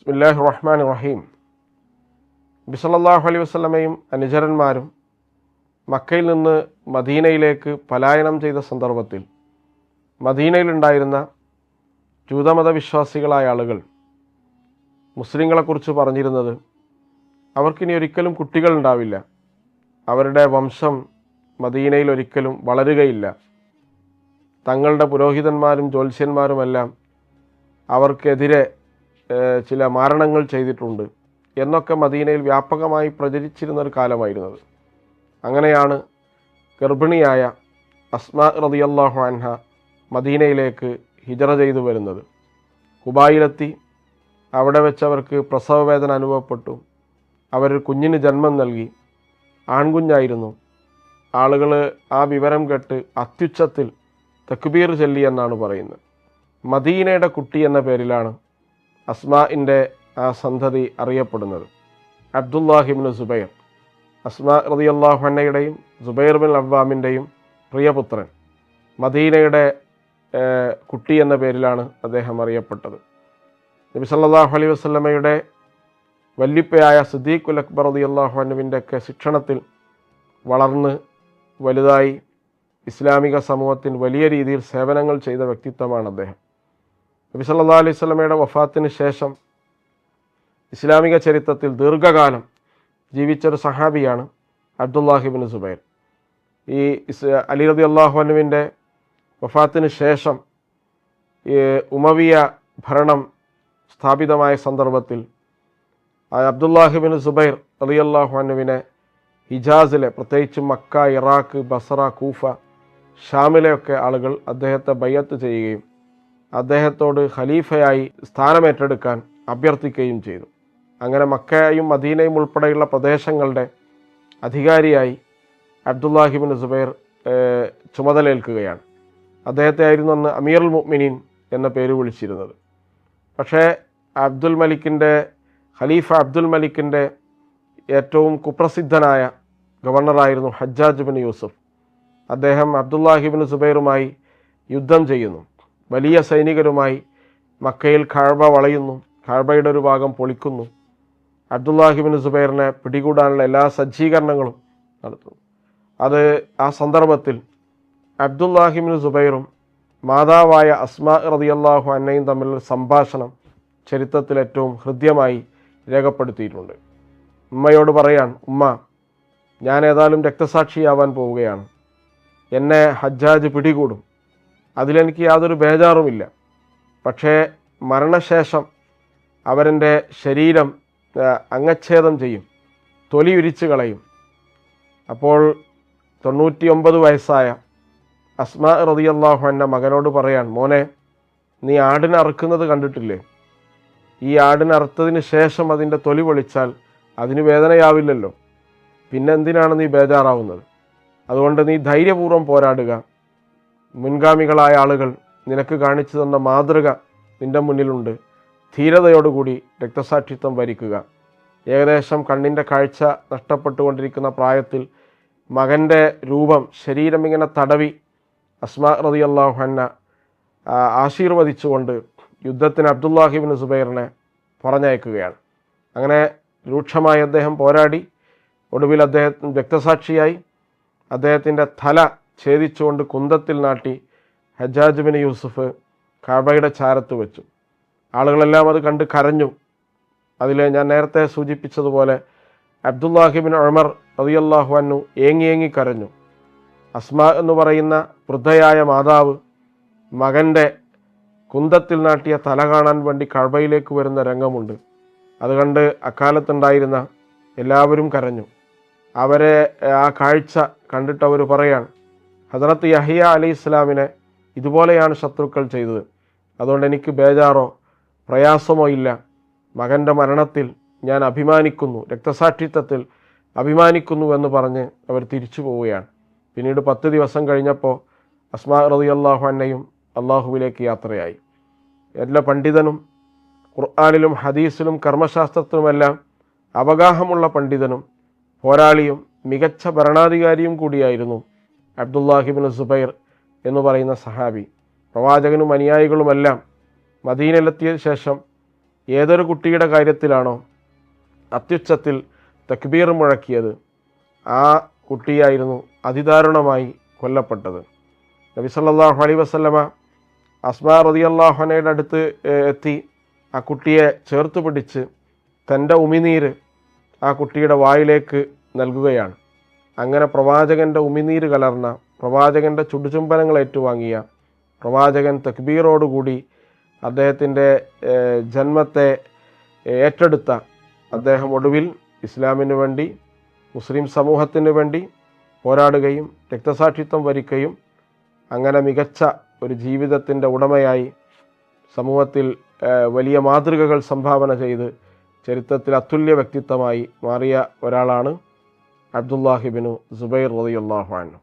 ബിസ്മില്ലാഹിർ റഹ്മാനിർ റഹീം. നബി സല്ലല്ലാഹു അലൈഹി വസല്ലമയും അനുചരന്മാരും മക്കയിൽ നിന്ന് മദീനയിലേക്ക് പലായനം ചെയ്ത സന്ദർഭത്തിൽ മദീനയിലുണ്ടായിരുന്ന ജൂതമത വിശ്വാസികളായ ആളുകൾ മുസ്ലിങ്ങളെക്കുറിച്ച് പറഞ്ഞിരുന്നത് അവർക്കിനി ഒരിക്കലും കുട്ടികളുണ്ടാവില്ല, അവരുടെ വംശം മദീനയിൽ ഒരിക്കലും വളരുകയില്ല, തങ്ങളുടെ പുരോഹിതന്മാരും ജ്യോത്സ്യന്മാരുമെല്ലാം അവർക്കെതിരെ ചില മാരണങ്ങൾ ചെയ്തിട്ടുണ്ട് എന്നൊക്കെ മദീനയിൽ വ്യാപകമായി പ്രചരിച്ചിരുന്നൊരു കാലമായിരുന്നത്. അങ്ങനെയാണ് ഗർഭിണിയായ അസ്മാ റളിയല്ലാഹു അൻഹ മദീനയിലേക്ക് ഹിജറ ചെയ്തു വരുന്നത്. ഖുബായിലെത്തി. അവിടെ വെച്ച് അവർക്ക് പ്രസവവേദന അനുഭവപ്പെട്ടു. അവർ കുഞ്ഞിന് ജന്മം നൽകി. ആൺകുഞ്ഞായിരുന്നു. ആളുകൾ ആ വിവരം കേട്ട് അത്യുച്ചത്തിൽ തക്ബീർ ചൊല്ലി എന്നാണ് പറയുന്നത്. മദീനയുടെ കുട്ടി എന്ന പേരിലാണ് അസ്മാഇൻ്റെ ആ സന്തതി അറിയപ്പെടുന്നത്. അബ്ദുല്ലാഹിബ്നു സുബൈർ, അസ്മാ റളിയല്ലാഹു അൻഹയുടെയും സുബൈർ ബിൻ അവ്വാമിൻ്റെയും പ്രിയപുത്രൻ, മദീനയുടെ കുട്ടി എന്ന പേരിലാണ് അദ്ദേഹം അറിയപ്പെട്ടത്. നബി സല്ലല്ലാഹു അലൈഹി വസല്ലമയുടെ വല്ലിപ്പയായ സിദ്ദീഖുൽ അക്ബർ റളിയല്ലാഹു അൻഹുവിൻ്റെ ഒക്കെ ശിക്ഷണത്തിൽ വളർന്ന് വലുതായി ഇസ്ലാമിക സമൂഹത്തിന് വലിയ രീതിയിൽ സേവനങ്ങൾ ചെയ്ത വ്യക്തിത്വമാണ് അദ്ദേഹം. നബി സല്ലല്ലാഹു അലൈഹി വസല്ലമയുടെ വഫാത്തിന് ശേഷം ഇസ്ലാമിക ചരിത്രത്തിൽ ദീർഘകാലം ജീവിച്ചൊരു സഹാബിയാണ് അബ്ദുല്ലാഹിബ്നു സുബൈർ. ഈ അലി റളിയല്ലാഹു അൻഹുവിൻ്റെ വഫാത്തിന് ശേഷം ഉമവിയ ഭരണം സ്ഥാപിതമായ സന്ദർഭത്തിൽ അബ്ദുല്ലാഹിബ്നു സുബൈർ റളിയല്ലാഹു അൻഹുവിനെ ഹിജാസിലെ, പ്രത്യേകിച്ച് മക്ക, ഇറാഖ്, ബസറ, കൂഫ, ഷാമിലെയൊക്കെ ആളുകൾ അദ്ദേഹത്തെ ബയ്യത്ത് ചെയ്യുകയും അദ്ദേഹത്തോട് ഖലീഫയായി സ്ഥാനമേറ്റെടുക്കാൻ അഭ്യർത്ഥിക്കുകയും ചെയ്തു. അങ്ങനെ മക്കയും മദീനയും ഉൾപ്പെടെയുള്ള പ്രദേശങ്ങളുടെ അധികാരിയായി അബ്ദുല്ലാഹിബ്നു സുബൈർ ചുമതലയേൽക്കുകയാണ്. അദ്ദേഹത്തെ ആയിരുന്നു അന്ന് അമീറുൽ മുഅ്മിനീൻ എന്ന പേര് വിളിച്ചിരുന്നത്. പക്ഷേ ഖലീഫ അബ്ദുൽ മലിക്കിൻ്റെ ഏറ്റവും കുപ്രസിദ്ധനായ ഗവർണറായിരുന്നു ഹജ്ജാജ് ബിൻ യൂസുഫ്. അദ്ദേഹം അബ്ദുല്ലാഹിബ്നു സുബൈറുമായി യുദ്ധം ചെയ്യുന്നു. വലിയ സൈനികരുമായി മക്കയിൽ കഅബ വളയുന്നു. കഅബയുടെ ഒരു ഭാഗം പൊളിക്കുന്നു. അബ്ദുല്ലാഹിബ്നു സുബൈറിനെ പിടികൂടാനുള്ള എല്ലാ സജ്ജീകരണങ്ങളും നടത്തുന്നു. ആ സന്ദർഭത്തിൽ അബ്ദുല്ലാഹിബ്നു സുബൈറും മാതാവായ അസ്മാ റളിയല്ലാഹു അൻഹയും തമ്മിലുള്ള സംഭാഷണം ചരിത്രത്തിൽ ഏറ്റവും ഹൃദ്യമായി രേഖപ്പെടുത്തിയിട്ടുണ്ട്. ഉമ്മയോട് പറയാൻ, ഉമ്മ, ഞാൻ ഏതായാലും രക്തസാക്ഷിയാവാൻ പോവുകയാണ്, എന്നെ ഹജ്ജാജ് പിടികൂടും, അതിലെനിക്ക് യാതൊരു ബേജാറുമില്ല. പക്ഷേ മരണശേഷം അവരെൻ്റെ ശരീരം അംഗച്ഛേദം ചെയ്യും, തൊലി ഉരിച്ചു കളയും. അപ്പോൾ 99 വയസ്സായ അസ്മാ റളിയല്ലാഹു അൻഹ മകനോട് പറയാൻ, മോനെ, നീ ആടിനെ അറുക്കുന്നത് കണ്ടിട്ടില്ലേ? ഈ ആടിനെ അറുത്തതിന് ശേഷം അതിൻ്റെ തൊലി പൊളിച്ചാൽ അതിന് വേദനയാവില്ലല്ലോ, പിന്നെന്തിനാണ് നീ ബേജാറാവുന്നത്? അതുകൊണ്ട് നീ ധൈര്യപൂർവ്വം പോരാടുക. മുൻഗാമികളായ ആളുകൾ നിനക്ക് കാണിച്ചു തന്ന മാതൃക നിൻ്റെ മുന്നിലുണ്ട്. ധീരതയോടുകൂടി രക്തസാക്ഷിത്വം വരിക്കുക. ഏകദേശം കണ്ണിൻ്റെ കാഴ്ച നഷ്ടപ്പെട്ടുകൊണ്ടിരിക്കുന്ന പ്രായത്തിൽ മകൻ്റെ രൂപം, ശരീരം ഇങ്ങനെ തടവി അസ്മാ റളിയല്ലാഹു അൻഹ ആശീർവദിച്ചുകൊണ്ട് യുദ്ധത്തിന് അബ്ദുല്ലാഹിബ്നു സുബൈറിനെ പറഞ്ഞയക്കുകയാണ്. അങ്ങനെ രൂക്ഷമായി അദ്ദേഹം പോരാടി. ഒടുവിൽ അദ്ദേഹം രക്തസാക്ഷിയായി. അദ്ദേഹത്തിൻ്റെ തല ഛേദിച്ചുകൊണ്ട് കുന്തത്തിൽ നാട്ടി ഹജ്ജാജ് ബിൻ യൂസുഫ് കഅബയുടെ ചാരത്ത് വെച്ചു. ആളുകളെല്ലാം അത് കണ്ട് കരഞ്ഞു. അതിൽ ഞാൻ നേരത്തെ സൂചിപ്പിച്ചതുപോലെ അബ്ദുല്ലാഹിബ്നു ഉമർ റളിയല്ലാഹു അൻഹു ഏങ്ങി കരഞ്ഞു. അസ്മാ എന്ന് പറയുന്ന വൃദ്ധയായ മാതാവ് മകൻ്റെ കുന്തത്തിൽ നാട്ടിയ തല കാണാൻ വേണ്ടി കഅബയിലേക്ക് വരുന്ന രംഗമുണ്ട്. അതുകണ്ട് അക്കാലത്തുണ്ടായിരുന്ന എല്ലാവരും കരഞ്ഞു. അവരെ ആ കാഴ്ച കണ്ടിട്ട് അവർ പറയാൻ, ഹദ്റത്ത് യഹ്യ അലൈഹിസ്സലാമിനെ ഇതുപോലെയാണ് ശത്രുക്കൾ ചെയ്തത്, അതുകൊണ്ട് എനിക്ക് ബേജാറോ പ്രയാസമോ ഇല്ല. മകൻ്റെ മരണത്തിൽ ഞാൻ അഭിമാനിക്കുന്നു, രക്തസാക്ഷിത്വത്തിൽ അഭിമാനിക്കുന്നു എന്ന് പറഞ്ഞ് അവർ തിരിച്ചു പോവുകയാണ്. പിന്നീട് 10 ദിവസം കഴിഞ്ഞപ്പോൾ അസ്മാ റളിയല്ലാഹു അൻഹയും അള്ളാഹുവിലേക്ക് യാത്രയായി. എല്ലാ പണ്ഡിതനും ഖുർആനിലും ഹദീസിലും കർമ്മശാസ്ത്രത്തിലുമെല്ലാം അവഗാഹമുള്ള പണ്ഡിതനും പോരാളിയും മികച്ച ഭരണാധികാരിയും കൂടിയായിരുന്നു അബ്ദുല്ലാഹിബ്നു സുബൈർ എന്ന് പറയുന്ന സഹാബി. പ്രവാചകനും അനുയായികളുമെല്ലാം മദീനയിലെത്തിയ ശേഷം ഏതൊരു കുട്ടിയുടെ കാര്യത്തിലാണോ അത്യുച്ചത്തിൽ തക്ബീർ മുഴക്കിയത്, ആ കുട്ടിയായിരുന്നു അതിദാരുണമായി കൊല്ലപ്പെട്ടത്. നബി സല്ലല്ലാഹു അലൈഹി വസല്ലമ അസ്മാ റളിയല്ലാഹു അൻഹയുടെ അടുത്ത് എത്തി ആ കുട്ടിയെ ചേർത്ത് പിടിച്ച് തൻ്റെ ഉമിനീര് ആ കുട്ടിയുടെ വായിലേക്ക് നൽകുകയാണ്. അങ്ങനെ പ്രവാചകൻ്റെ ഉമിനീര് കലർന്ന, പ്രവാചകൻ്റെ ചുടുചുംബനങ്ങൾ ഏറ്റുവാങ്ങിയ പ്രവാചകൻ തക്ബീറോടുകൂടി അദ്ദേഹത്തിൻ്റെ ജന്മത്തെ ഏറ്റെടുത്ത അദ്ദേഹം ഒടുവിൽ ഇസ്ലാമിന് വേണ്ടി, മുസ്ലിം സമൂഹത്തിന് വേണ്ടി പോരാടുകയും രക്തസാക്ഷിത്വം വരിക്കുകയും അങ്ങനെ മികച്ച ഒരു ജീവിതത്തിൻ്റെ ഉടമയായി സമൂഹത്തിൽ വലിയ മാതൃകകൾ സംഭാവന ചെയ്ത് ചരിത്രത്തിൽ അതുല്യ വ്യക്തിത്വമായി മാറിയ ഒരാളാണ് അബ്ദുല്ലാഹി ഇബ്നു സുബൈർ റളിയല്ലാഹു അൻഹു.